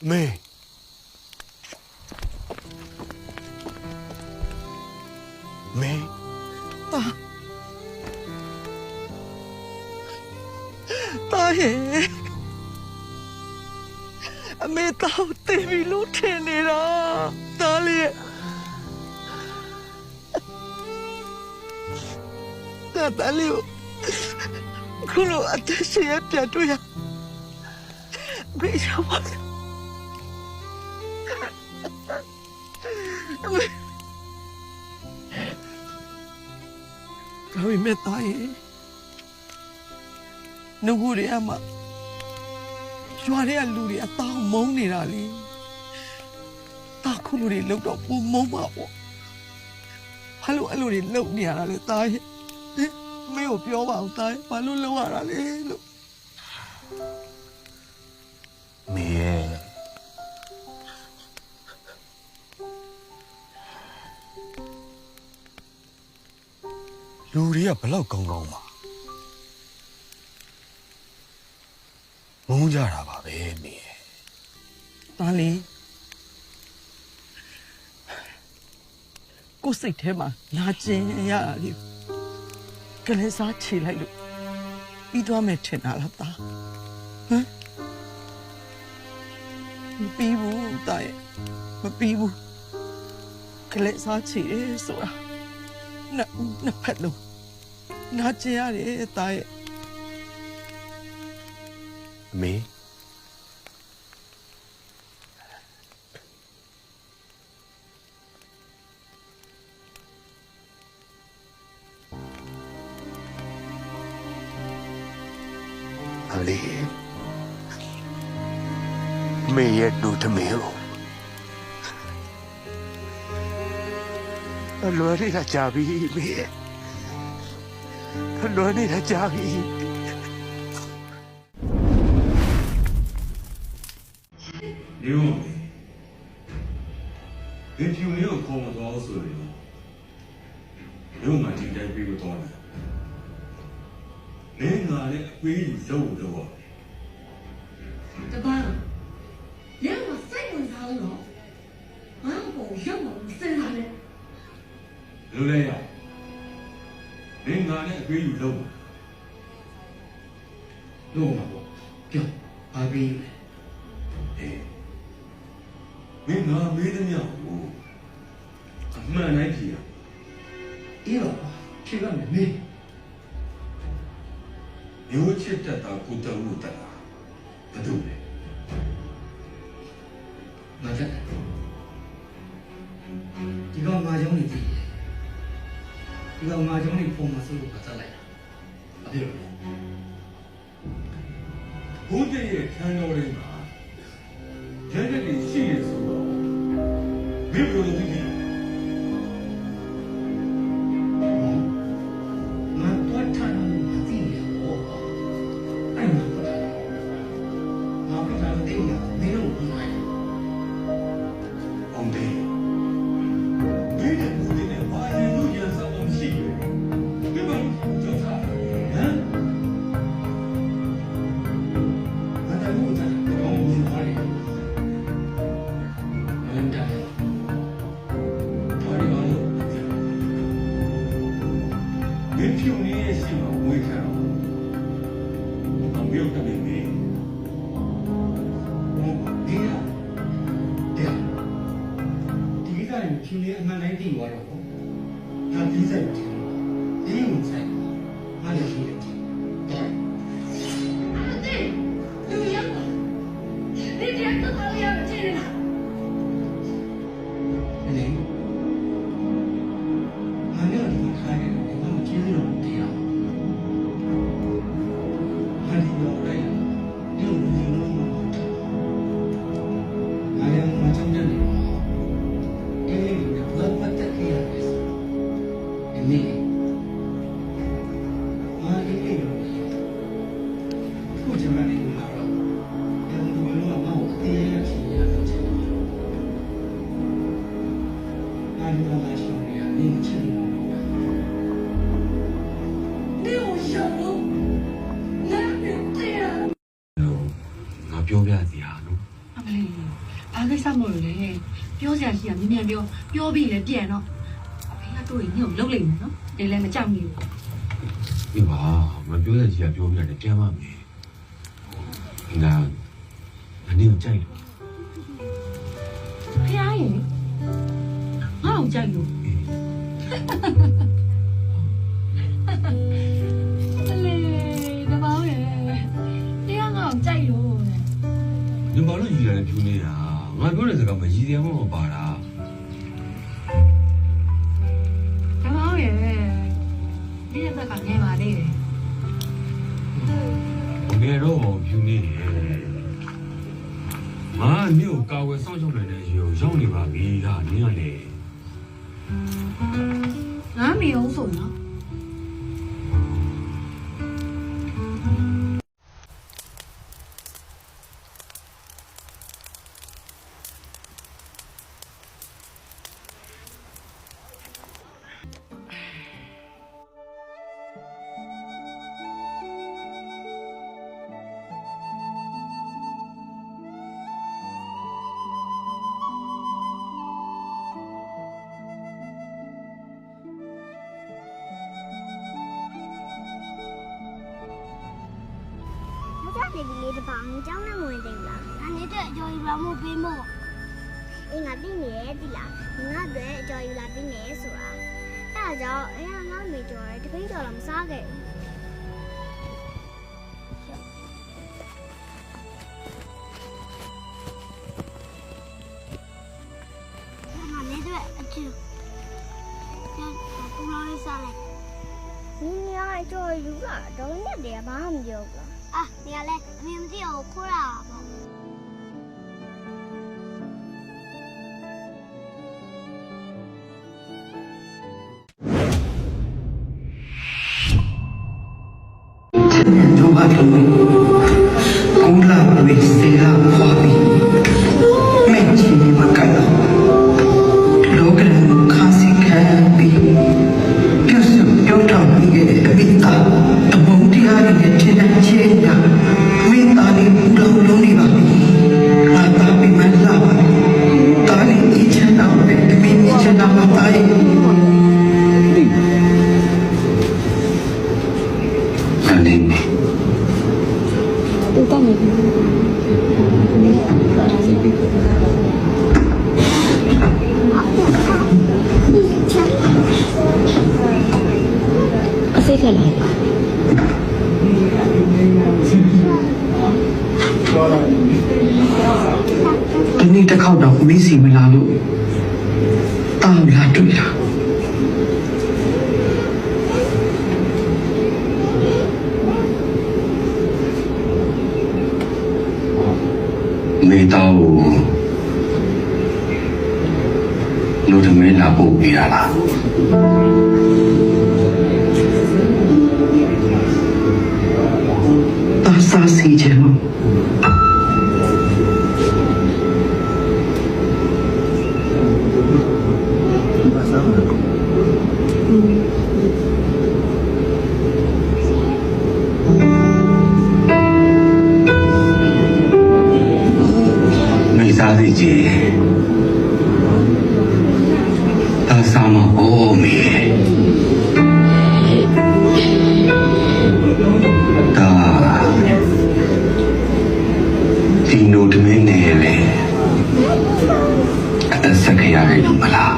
没。没。大爷，没到对面路天的啦，大爷。大爷，可能啊，这些也别对呀，没什么。ဒါပေမဲ့သားရဲ့ငိုရအမရွာထဲကလူတွေအတောင်မုန်းနေတာလေတာခုလူတွေလောက်တော့ပုံမုန်းပါပေါ့ဘာလို့အဲ့လိုတွေလုံနေရတာလဲသားရဲ့မင်းကိုပြောပါအောင်သားရဲ့ဘာလို့လုံရတာလဲလို့没。လူတွေကဘလောက်ကောင်းကောင်းပါမုန်းကြတာပါပဲမင်းသားလေးကိုယ်စိတ်ထဲမှာနာကျင်ရတာလေကလေးစားချေလိုက်လို့ပြီးသွားမယ်ထင်တာလားသားဟမ်မပြီးဘူးသားရဲ့မပြီးဘူးကလေးစားချေဆိုတာနှစ်ဖက်လုံးနာကျင်ရတယ်သားရဲ့အမေအလေးမေရဲ့ဒုထမေကိုအလွယ်နေတာကြာပြီမေအလွယ်နေတာကြာပြီ 你用没？你听你要考么多少岁了？你用俺今天比个多呢？你俺的归有肉的哇？这班，连我三个啥都有，俺不什么身上的，刘来呀，你俺的归有肉，肉嘛不，叫阿斌。哎，你俺没得鸟哦，俺买哪批呀？一个这个妹妹，牛吃的大骨头路的啦，不对嘞。我这，这个麻将的地，这个麻将的铺嘛是我这来的，啊对了，古代也看到的嘛，现在的新的时候，没有这个。我多看了我自己的活，哎我不看，我不看对呀，没有我买。ông đi mấy đứa người này bao nhiêu lúc giờ sao ông xì vậy cái bằng cho thả hả我在路上，我不是哪里，我能干，哪里往路你听你也喜欢我也看了俺没有看妹妹我对呀，对呀，第一个人听的俺来听我了，他比赛不听，第一个赛，俺就听的听，对。啊对，有眼光，你这知道了要这人了，你，俺那个地方看的，俺们接着了对呀，俺这个来呀，六路六路嘛，俺俩嘛讲真的，因为我不得给俺的事，因为，俺因为父亲那里拿了，然后我妈我爹也是也不听。俺这个兄弟啊，年轻人，没有想过，俺没这样。ငါပြောပြစီဟာနော် အမလေး စ္စမလို့လေပြောစရာရှိတာမြင်မြန်ပြောပြီးလေပြန်တော့အဖေကတို့ရင်ညို့လုတ်လိုက်မယ်နော်ဒီလည်းမကြောက်နေဘူး ဒီပါမပြောတဲ့ကြီးကပြောပြတယ်ပြန်ပါမယ်ငါအနေကိုကြိုက်လို့ ဖះရင်ငါ့ကိုကြိုက်လို့လေတပောင်းရဲ့တရားငါ့ကိုကြိုက်လို့ ဒီမှာလို့ရည်ရတယ်ဖြူနေတာငါပြောတဲ့စကားမရည်ရမှမပါတာ တပောင်းရဲ့ဒီဘက်ကနေပါလေ ငယ်တော့ဖြူနေတယ်ငါမြို့ကာဝယ်စောင့်ရှောက်နိုင်တဲ့ရေကိုရောက်နေပါပြီဟာနင်းကလေ ငါမေအောင်ဆိုနော် နေပြီလေးတစ်ပောင်ကျောင်းနဲ့ဝင်တယ်လား။ငါနေတဲ့ကြော်ယူလာမှုပေးမို့။အေးငါသိနေရဲ့တိလား။ငါအတွက်ကြော်ယူလာပေးနေဆိုတာ။အဲ့ဒါကြောင့်အေးငါမေကြော်ရဲတပိန်းကြော်လာမစားခဲ့ဘူး။ငါနေတဲ့အတွက်အကျိုး။ကျွန်တော်ပူလာလေးစားလိုက်။နင်ရအကြော်ယူလာတော့ညက်တယ်ဘာမှမပြောဘူး။ 啊，你嘞，你们这有哭了不？ 就把这个公拉为谁拉花比，没钱你们干了，老个人看谁看比，就是要找一个比大，蒙地阿里的钱钱呀，没打你不老老你吧比，那打比蛮拉吧，打你1000刀的，没1000刀打一。 နေနေတူတော့နေအစိတ်ခက်လာဒီနေ့တစ်ခေါက်တော့မီးစီမလာလို့တောင်းလာတွေ့တာ မေတောင်းလူတမဲလာပို့ပြရလားတာစာစီချင်လို့စားစီကြီးတာစာမဟုတ်မေတာဒီနိုတမင်းနေလေအသက်ဆက်ခရရလို့မလား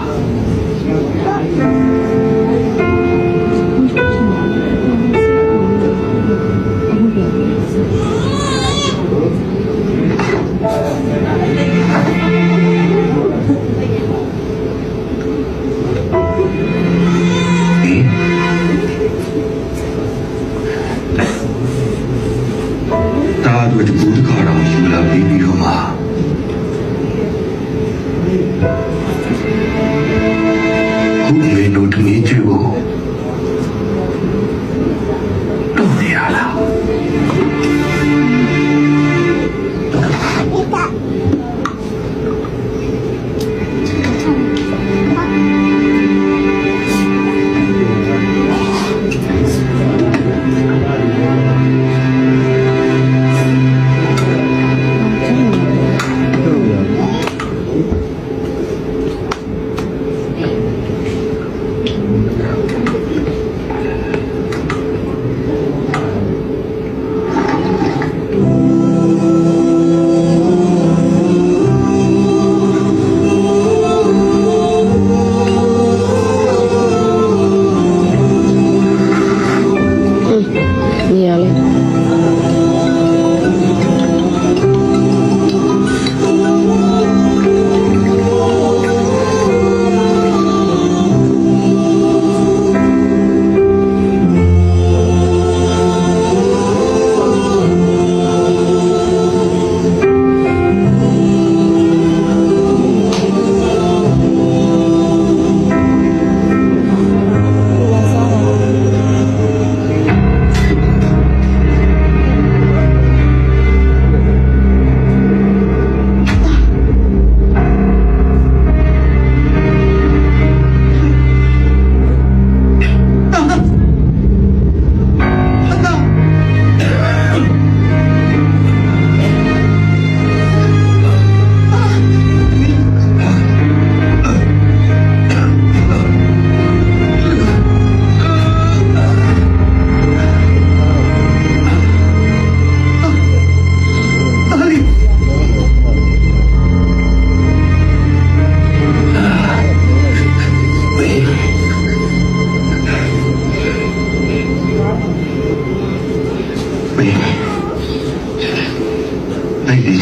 တို့ဒီဘူးခါတော့ယူလာပြီးတော့မှခုမေတို့တမီးကျွကိုတော့ရလား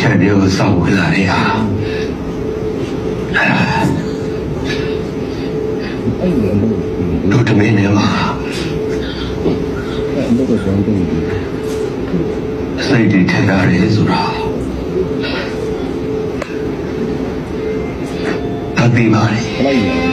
ချက်တွေကိုစောင့်ဝင်လာတဲ့ဟာတို့တမင်းနဲ့မှာစိတ်တွေထက်ရတယ်ဆိုတာသတိပါလေ